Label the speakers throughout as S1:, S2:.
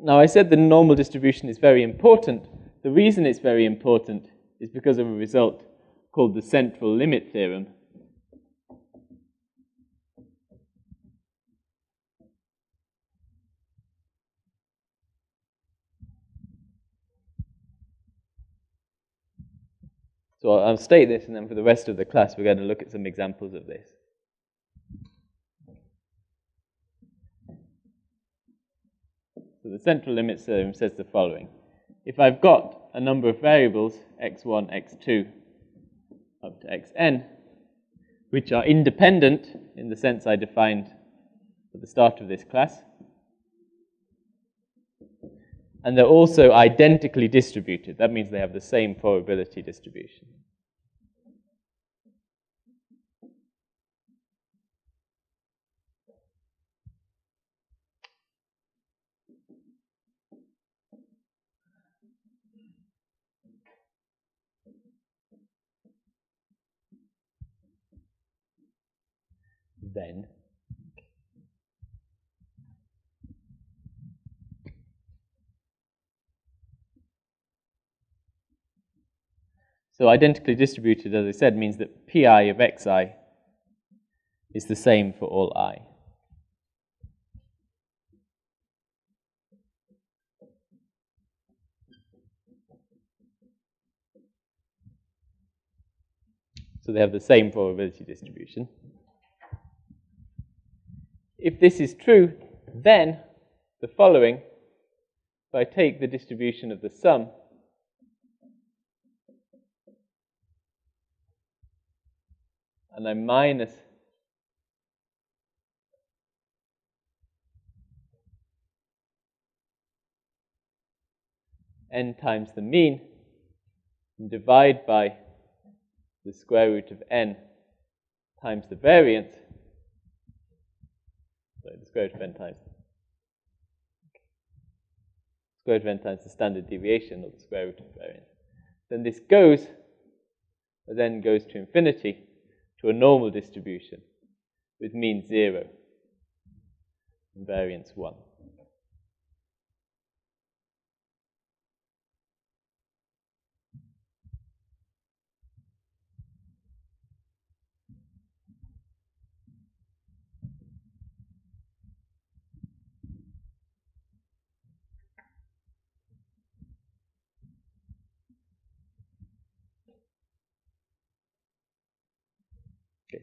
S1: Now, I said the normal distribution is very important. The reason it's very important is because of a result called the central limit theorem. So I'll state this, and then for the rest of the class, we're going to look at some examples of this. So the central limit theorem says the following. If I've got a number of variables, x1, x2, up to xn, which are independent in the sense I defined at the start of this class, and they're also identically distributed. That means they have the same probability distribution. Then so identically distributed, as I said, means that pi of xi is the same for all I. So they have the same probability distribution. If this is true, then the following, if I take the distribution of the sum and I minus n times the mean and divide by the square root of n times the variance, the square root of n times the standard deviation, or the square root of variance, then this then goes to infinity, to a normal distribution with mean 0 and variance 1.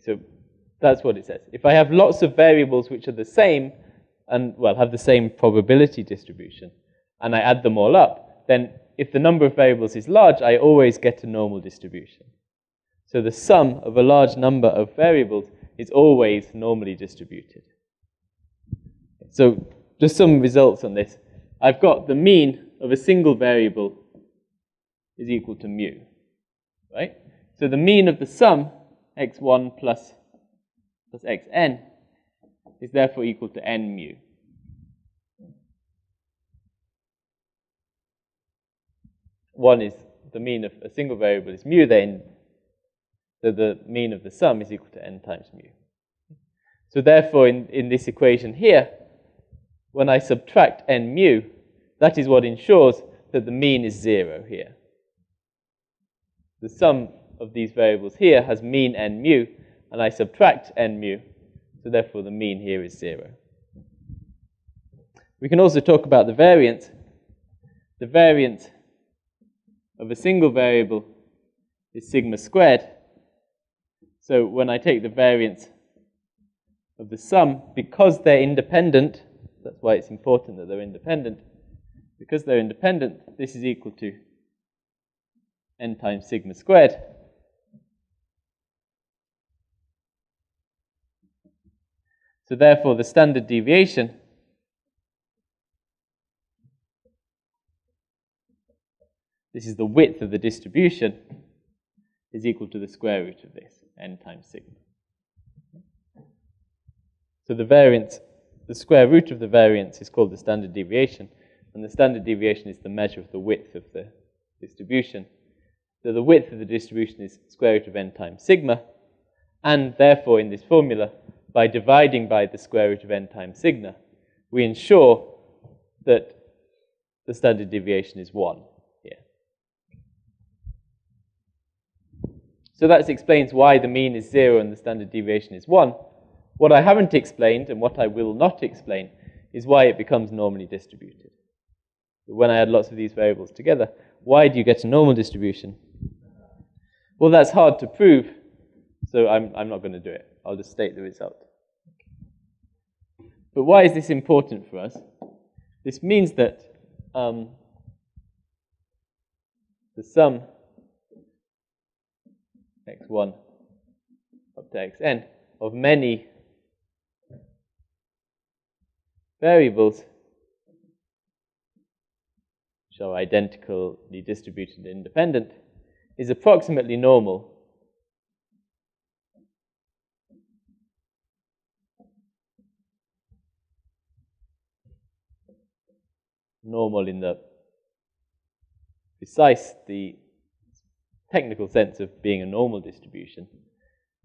S1: So that's what it says. If I have lots of variables which are the same, and, well, have the same probability distribution, and I add them all up, then if the number of variables is large, I always get a normal distribution. So the sum of a large number of variables is always normally distributed. So just some results on this. I've got the mean of a single variable is equal to mu, right? So the mean of the sum x1 plus xn is therefore equal to n mu. One is the mean of a single variable is mu, then so the mean of the sum is equal to n times mu. So therefore in this equation here, when I subtract n mu, that is what ensures that the mean is 0 here. The sum of these variables here has mean n mu, and I subtract n mu, so therefore the mean here is 0. We can also talk about the variance. The variance of a single variable is sigma squared. So when I take the variance of the sum, because they're independent, that's why it's important that they're independent, because they're independent, this is equal to n times sigma squared. So therefore the standard deviation this is the width of the distribution, is equal to the square root of this, n times sigma. So the variance, the square root of the variance is called the standard deviation, and the standard deviation is the measure of the width of the distribution. So the width of the distribution is square root of n times sigma, and therefore in this formula, by dividing by the square root of n times sigma, we ensure that the standard deviation is 1 here. So that explains why the mean is 0 and the standard deviation is 1. What I haven't explained, and what I will not explain, is why it becomes normally distributed. When I add lots of these variables together, why do you get a normal distribution? Well, that's hard to prove, so I'm not going to do it. I'll just state the result. But why is this important for us? This means that the sum x1 up to xn of many variables which are identically distributed and independent is approximately normal in the the technical sense of being a normal distribution,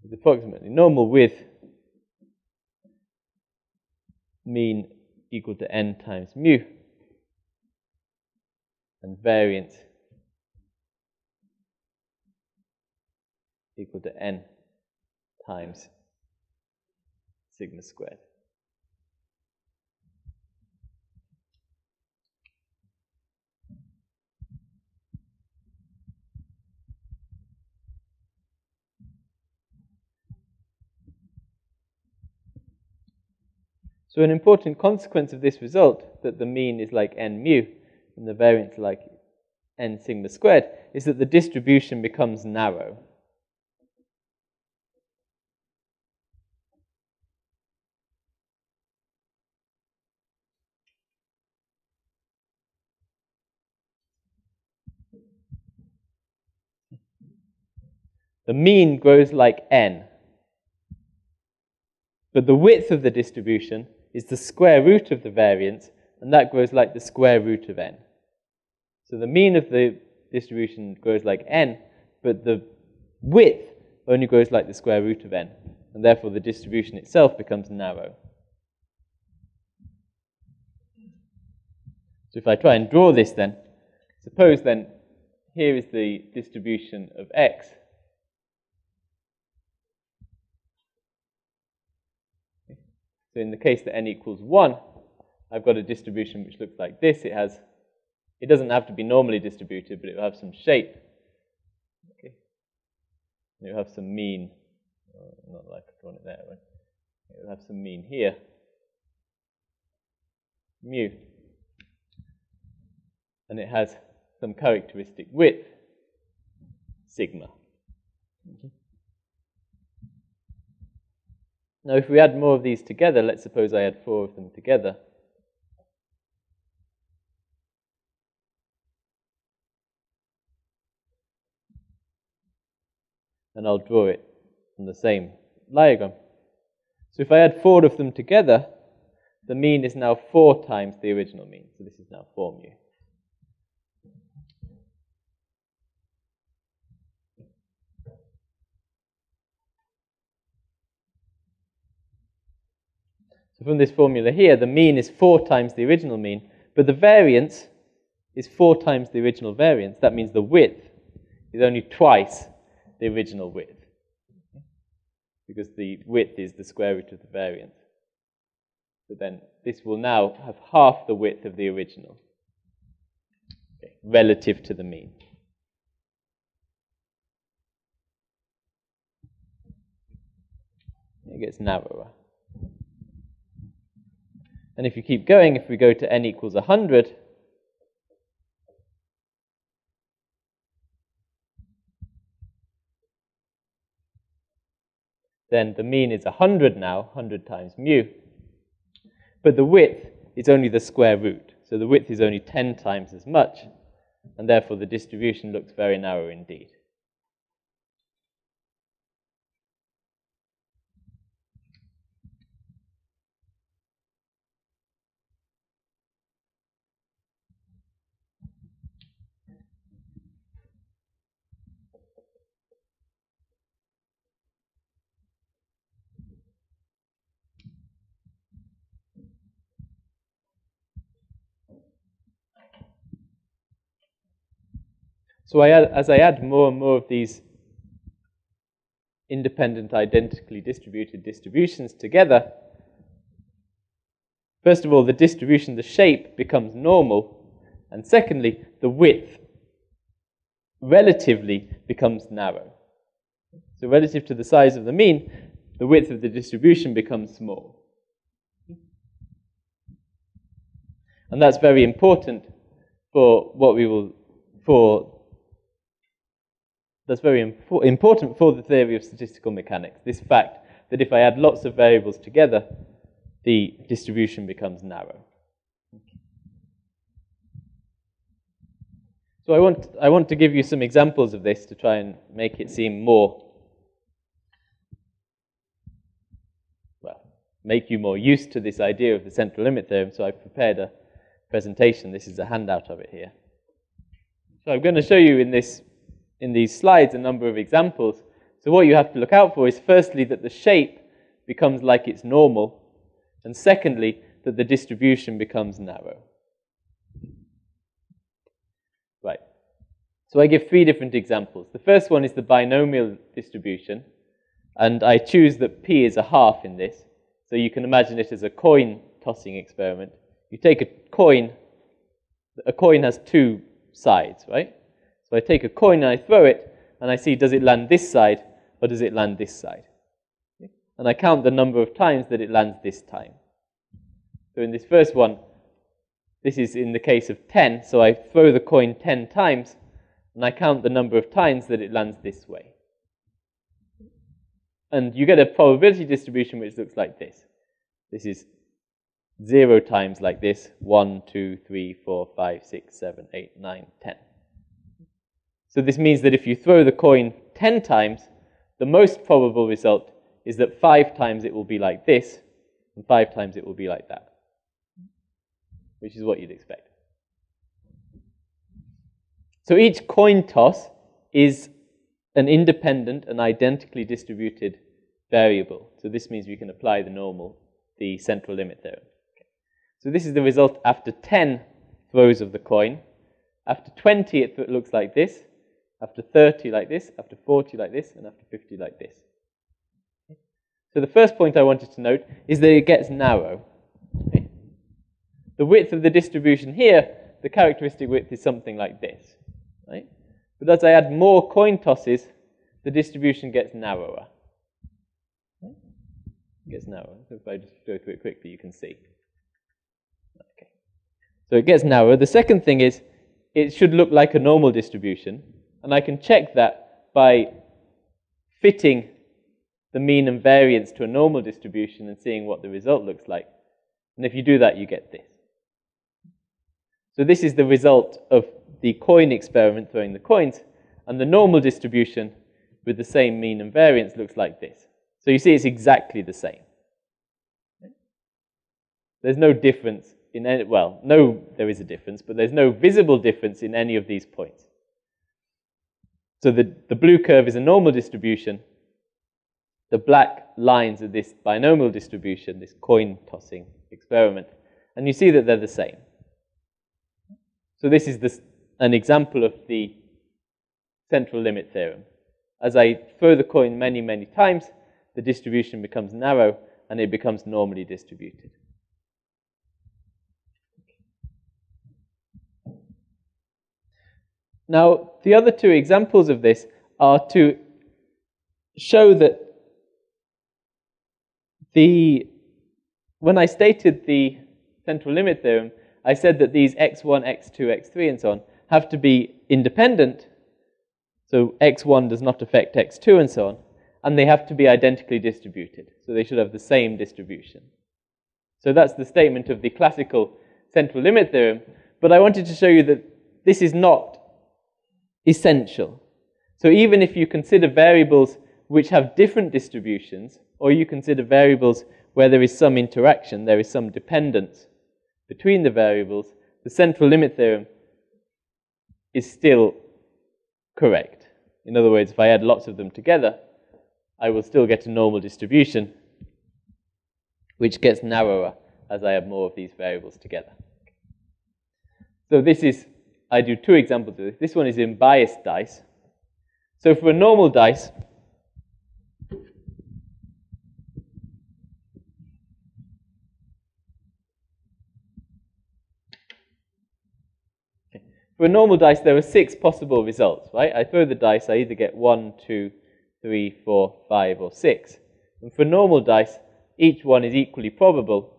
S1: is approximately normal with mean equal to n times mu and variance equal to n times sigma squared. So an important consequence of this result, that the mean is like n mu and the variance like n sigma squared, is that the distribution becomes narrow. The mean grows like n, but the width of the distribution is the square root of the variance, and that grows like the square root of n. So the mean of the distribution grows like n, but the width only grows like the square root of n, and therefore the distribution itself becomes narrow. So if I try and draw this then, suppose then here is the distribution of x. So in the case that n equals 1, I've got a distribution which looks like this. It doesn't have to be normally distributed, but it will have some shape. Okay. It will have some mean. Not like I've drawn it there, right? It will have some mean here. Mu. And it has some characteristic width, sigma. Okay. Now, if we add more of these together, let's suppose I add 4 of them together. And I'll draw it on the same diagram. So if I add 4 of them together, the mean is now 4 times the original mean. So this is now 4 mu. So from this formula here, the mean is 4 times the original mean, but the variance is 4 times the original variance. That means the width is only twice the original width, because the width is the square root of the variance. So then this will now have half the width of the original, okay, relative to the mean. It gets narrower. And if you keep going, if we go to n equals 100, then the mean is 100 now, 100 times mu. But the width is only the square root. So the width is only 10 times as much, and therefore the distribution looks very narrow indeed. So as I add more and more of these independent, identically distributed distributions together, first of all, the distribution, the shape, becomes normal, and secondly, the width relatively becomes narrow. So relative to the size of the mean, the width of the distribution becomes small. And that's very important for what we will, that's very important for the theory of statistical mechanics, this fact that if I add lots of variables together, the distribution becomes narrow. So I want to give you some examples of this to try and make it seem more, well, make you more used to this idea of the central limit theorem. So I've prepared a presentation. This is a handout of it here. So I'm going to show you in these slides a number of examples. So what you have to look out for is firstly that the shape becomes like it's normal, and secondly that the distribution becomes narrow. Right. So I give 3 different examples. The first one is the binomial distribution, and I choose that p is a half in this. So you can imagine it as a coin tossing experiment. You take a coin has 2 sides, right? So I take a coin and I throw it, and I see, does it land this side or does it land this side? Okay? And I count the number of times that it lands this time. So in this first one, this is in the case of 10, so I throw the coin 10 times, and I count the number of times that it lands this way. And you get a probability distribution which looks like this. This is 0 times like this, 1, 2, 3, 4, 5, 6, 7, 8, 9, 10. So this means that if you throw the coin 10 times, the most probable result is that 5 times it will be like this, and 5 times it will be like that, which is what you'd expect. So each coin toss is an independent and identically distributed variable. So this means we can apply the central limit theorem. Okay. So this is the result after 10 throws of the coin. After 20, it looks like this. After 30, like this. After 40, like this. And after 50, like this. Okay. So the first point I wanted to note is that it gets narrow. Okay. The width of the distribution here, the characteristic width is something like this. Right? But as I add more coin tosses, the distribution gets narrower. Right? It gets narrower. So if I just go through it quickly, you can see. Okay. So it gets narrower. The second thing is, it should look like a normal distribution. And I can check that by fitting the mean and variance to a normal distribution and seeing what the result looks like. And if you do that, you get this. So this is the result of the coin experiment throwing the coins, and the normal distribution with the same mean and variance looks like this. So you see it's exactly the same. There's no difference in any, well, no, there is a difference, but there's no visible difference in any of these points. So the blue curve is a normal distribution. The black lines are this binomial distribution, this coin tossing experiment, and you see that they're the same. So this is an example of the central limit theorem. As I throw the coin many, many times, the distribution becomes narrow and it becomes normally distributed. Now, the other 2 examples of this are to show that when I stated the central limit theorem, I said that these x1, x2, x3, and so on have to be independent. So x1 does not affect x2, and so on. And they have to be identically distributed. So they should have the same distribution. So that's the statement of the classical central limit theorem. But I wanted to show you that this is not essential. So even if you consider variables which have different distributions, or you consider variables where there is some interaction, there is some dependence between the variables, the central limit theorem is still correct. In other words, if I add lots of them together, I will still get a normal distribution, which gets narrower as I add more of these variables together. So this is I do two examples of this. This one is in biased dice. So for a normal dice, there are 6 possible results, right? I throw the dice, I either get 1, 2, 3, 4, 5, or 6. And for normal dice, each one is equally probable,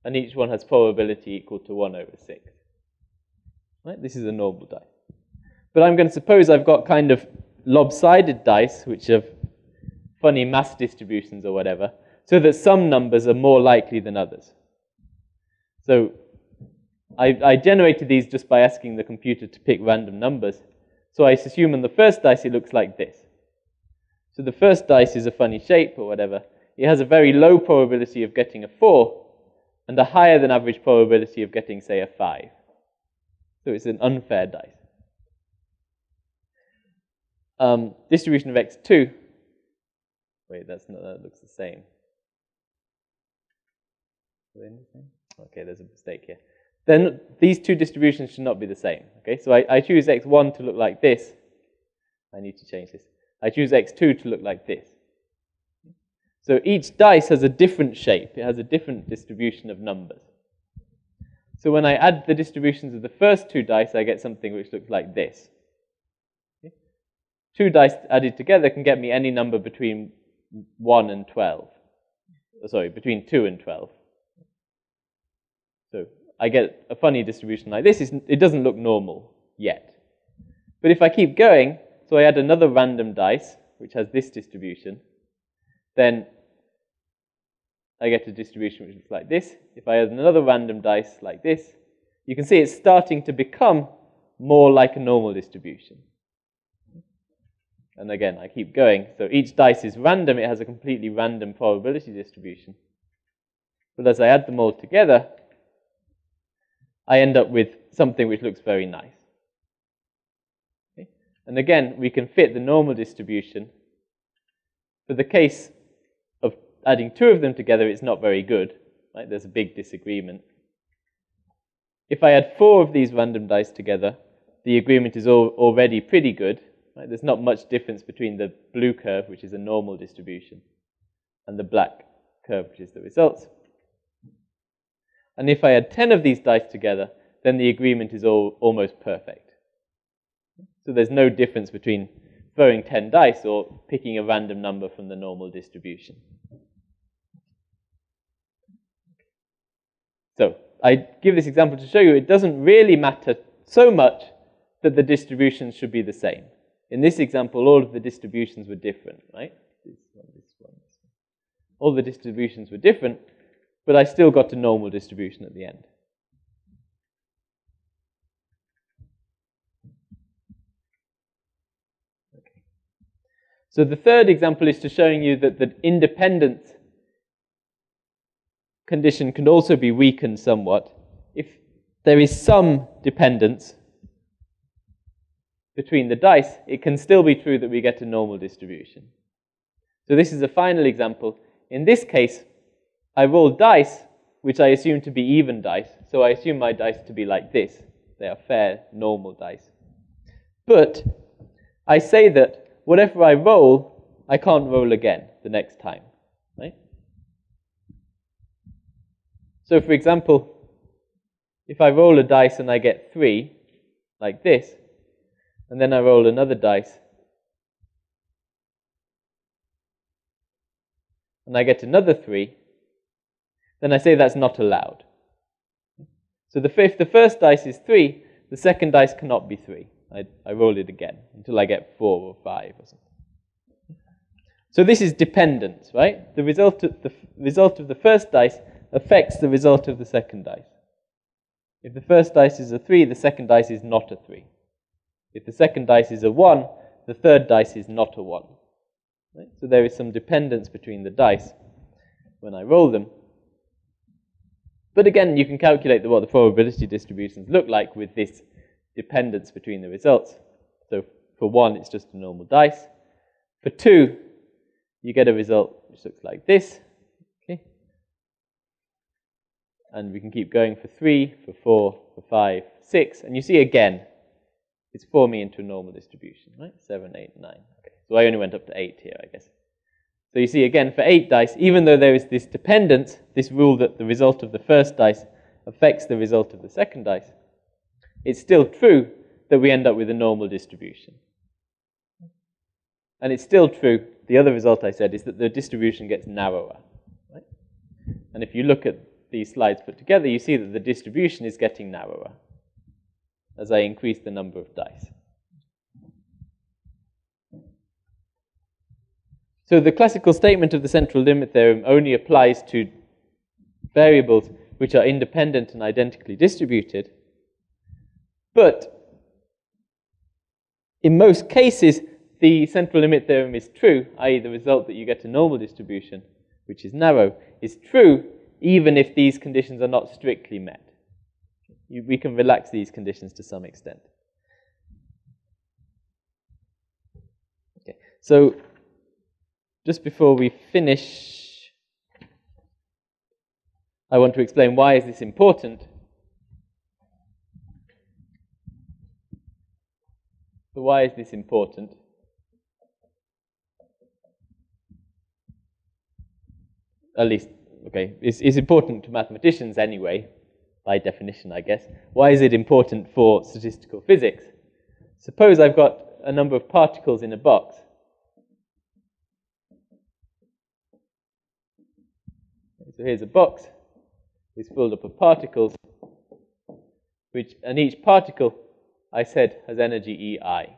S1: and each one has probability equal to 1 over 6. Right? This is a normal dice. But I'm going to suppose I've got kind of lopsided dice, which have funny mass distributions or whatever, so that some numbers are more likely than others. So I generated these just by asking the computer to pick random numbers. So I assume on the first dice it looks like this. So the first dice is a funny shape or whatever. It has a very low probability of getting a 4 and a higher than average probability of getting, say, a 5. So it's an unfair dice. Distribution of x2. Wait, that looks the same. Are they the same? Okay, there's a mistake here. Then these two distributions should not be the same. Okay, so I choose x1 to look like this. I need to change this. I choose x2 to look like this. So each dice has a different shape. It has a different distribution of numbers. So when I add the distributions of the first 2 dice, I get something which looks like this. Okay? 2 dice added together can get me any number between 1 and 12. Sorry, between 2 and 12. So I get a funny distribution like this. It doesn't look normal yet. But if I keep going, so I add another random dice, which has this distribution, then I get a distribution which looks like this. If I add another random dice like this, you can see it's starting to become more like a normal distribution. And again, I keep going. So each dice is random. It has a completely random probability distribution. But as I add them all together, I end up with something which looks very nice. Okay? And again, we can fit the normal distribution. For the case of adding 2 of them together, it's not very good. Right? There's a big disagreement. If I add 4 of these random dice together, the agreement is already pretty good. Right? There's not much difference between the blue curve, which is a normal distribution, and the black curve, which is the results. And if I add 10 of these dice together, then the agreement is almost perfect. So there's no difference between throwing 10 dice or picking a random number from the normal distribution. So I give this example to show you it doesn't really matter so much that the distributions should be the same. In this example, all of the distributions were different, right? This one, this one, this one. All the distributions were different, but I still got a normal distribution at the end. Okay. So the third example is to showing you that the independence condition can also be weakened somewhat. If there is some dependence between the dice, it can still be true that we get a normal distribution. So this is a final example. In this case, I roll dice, which I assume to be even dice. So I assume my dice to be like this. They are fair, normal dice. But I say that whatever I roll, I can't roll again the next time. Right? So for example, if I roll a dice and I get 3, like this, and then I roll another dice, and I get another 3, then I say that's not allowed. So if the first dice is 3, the second dice cannot be 3. I roll it again until I get 4 or 5 or something. So this is dependence, right? The result of the first dice affects the result of the second dice. If the first dice is a 3, the second dice is not a 3. If the second dice is a 1, the third dice is not a 1. Right? So there is some dependence between the dice when I roll them. But again, you can calculate what the probability distributions look like with this dependence between the results. So for 1, it's just a normal dice. For 2, you get a result which looks like this. Okay? And we can keep going for 3, for 4, for 5, 6, and you see again, it's forming into a normal distribution, right? 7, 8, 9. Okay, so I only went up to 8 here, I guess. So you see again, for 8 dice, even though there is this dependence, this rule that the result of the first dice affects the result of the second dice, it's still true that we end up with a normal distribution. And it's still true, the other result I said is that the distribution gets narrower. Right? And if you look at these slides put together, you see that the distribution is getting narrower as I increase the number of dice. So the classical statement of the central limit theorem only applies to variables which are independent and identically distributed. But in most cases, the central limit theorem is true, i.e. the result that you get a normal distribution, which is narrow, is true even if these conditions are not strictly met. We can relax these conditions to some extent. Okay, so just before we finish, I want to explain why is this important. So why is this important? At least, okay, it's important to mathematicians anyway, by definition, I guess. Why is it important for statistical physics? Suppose I've got a number of particles in a box. So here's a box. It's filled up of particles, and each particle, I said, has energy EI.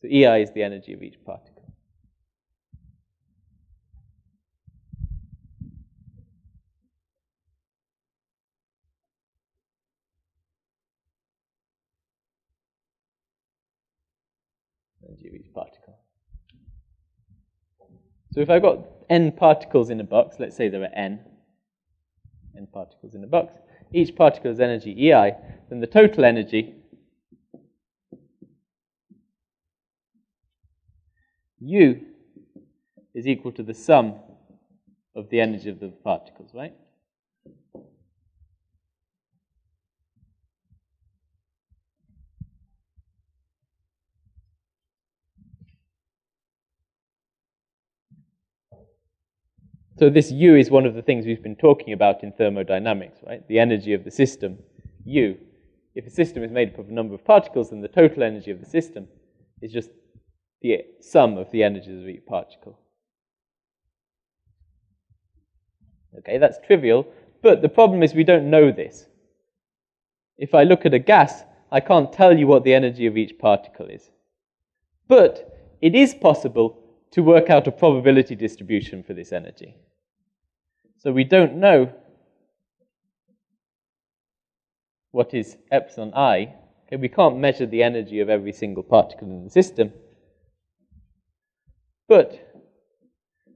S1: So EI is the energy of each particle. Energy of each particle. So if I've got n particles in a box, let's say there are n particles in a box, each particle has energy EI, then the total energy U is equal to the sum of the energy of the particles, right? So this U is one of the things we've been talking about in thermodynamics, right? The energy of the system, U. If a system is made up of a number of particles, then the total energy of the system is just the sum of the energies of each particle. Okay, that's trivial, but the problem is we don't know this. If I look at a gas, I can't tell you what the energy of each particle is. But it is possible to work out a probability distribution for this energy. So we don't know what is epsilon I. Okay, we can't measure the energy of every single particle in the system. But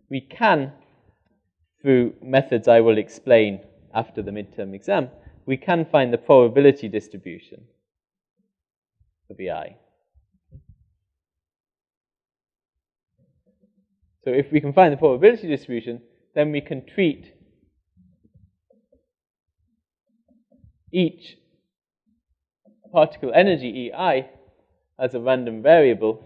S1: we can, through methods I will explain after the midterm exam, we can find the probability distribution of EI. So if we can find the probability distribution, then we can treat each particle energy EI as a random variable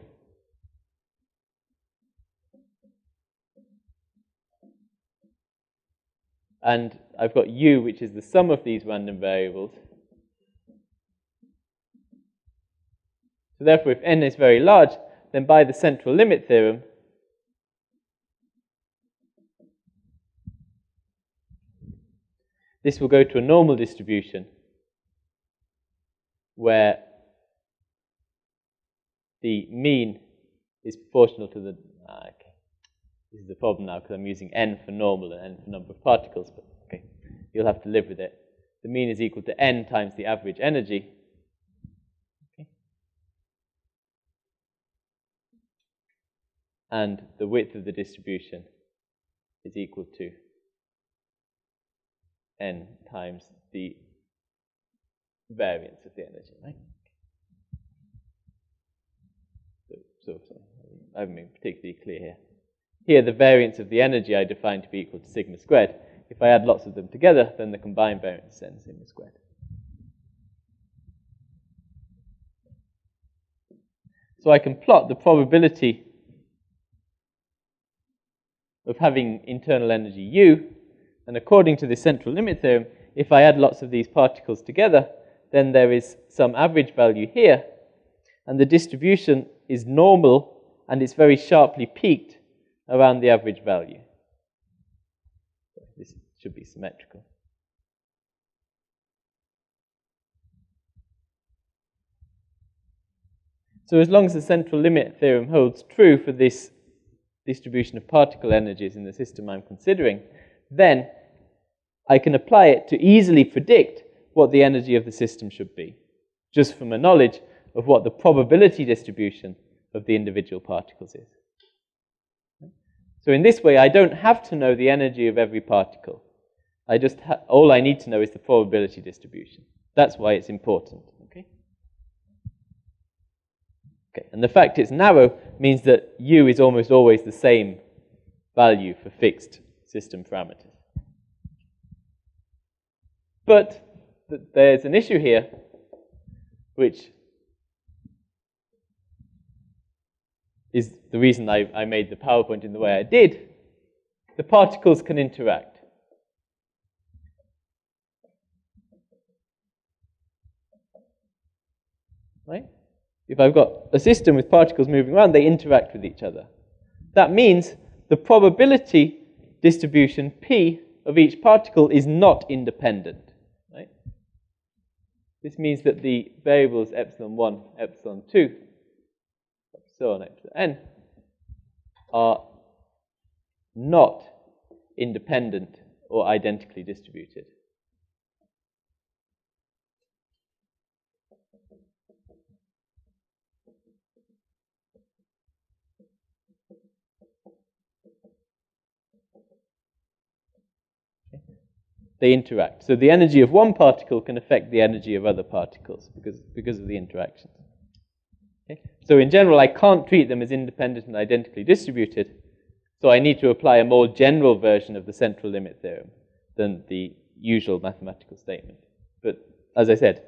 S1: and I've got U, which is the sum of these random variables. So therefore, if n is very large, then by the central limit theorem, this will go to a normal distribution where the mean is proportional to the... okay. This is the problem now because I'm using n for normal and n for number of particles, but okay, you'll have to live with it. The mean is equal to n times the average energy. Okay. And the width of the distribution is equal to n times the variance of the energy, right? So I haven't been particularly clear here. Here, the variance of the energy I define to be equal to sigma squared. If I add lots of them together, then the combined variance is n sigma squared. So I can plot the probability of having internal energy U, and according to the central limit theorem, if I add lots of these particles together, then there is some average value here, and the distribution is normal, and it's very sharply peaked around the average value. This should be symmetrical. So as long as the central limit theorem holds true for this distribution of particle energies in the system I'm considering, then I can apply it to easily predict what the energy of the system should be, just from a knowledge of what the probability distribution of the individual particles is. So in this way, I don't have to know the energy of every particle. All I need to know is the probability distribution. That's why it's important. Okay, and the fact it's narrow means that U is almost always the same value for fixed system parameters. But there's an issue here, which is the reason I made the PowerPoint in the way I did. The particles can interact. Right? If I've got a system with particles moving around, they interact with each other. That means the probability distribution P of each particle is not independent. Right? This means that the variables epsilon 1, epsilon 2, so on epsilon n, are not independent or identically distributed. They interact. So the energy of one particle can affect the energy of other particles because of the interactions. Okay? So in general, I can't treat them as independent and identically distributed, so I need to apply a more general version of the central limit theorem than the usual mathematical statement. But as I said,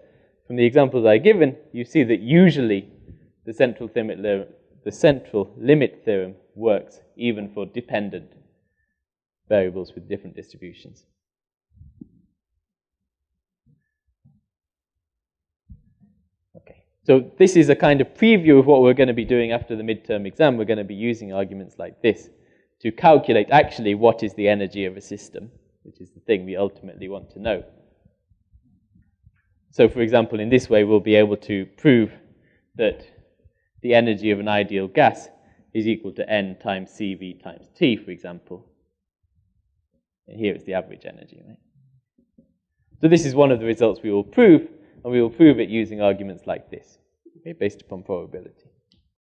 S1: from the examples I've given, you see that usually the central limit theorem works even for dependent variables with different distributions. So this is a kind of preview of what we're going to be doing after the midterm exam. We're going to be using arguments like this to calculate actually what is the energy of a system, which is the thing we ultimately want to know. So for example, in this way, we'll be able to prove that the energy of an ideal gas is equal to n times CV times T, for example. And here it's the average energy, right? So this is one of the results we will prove, and we will prove it using arguments like this, okay, based upon probability.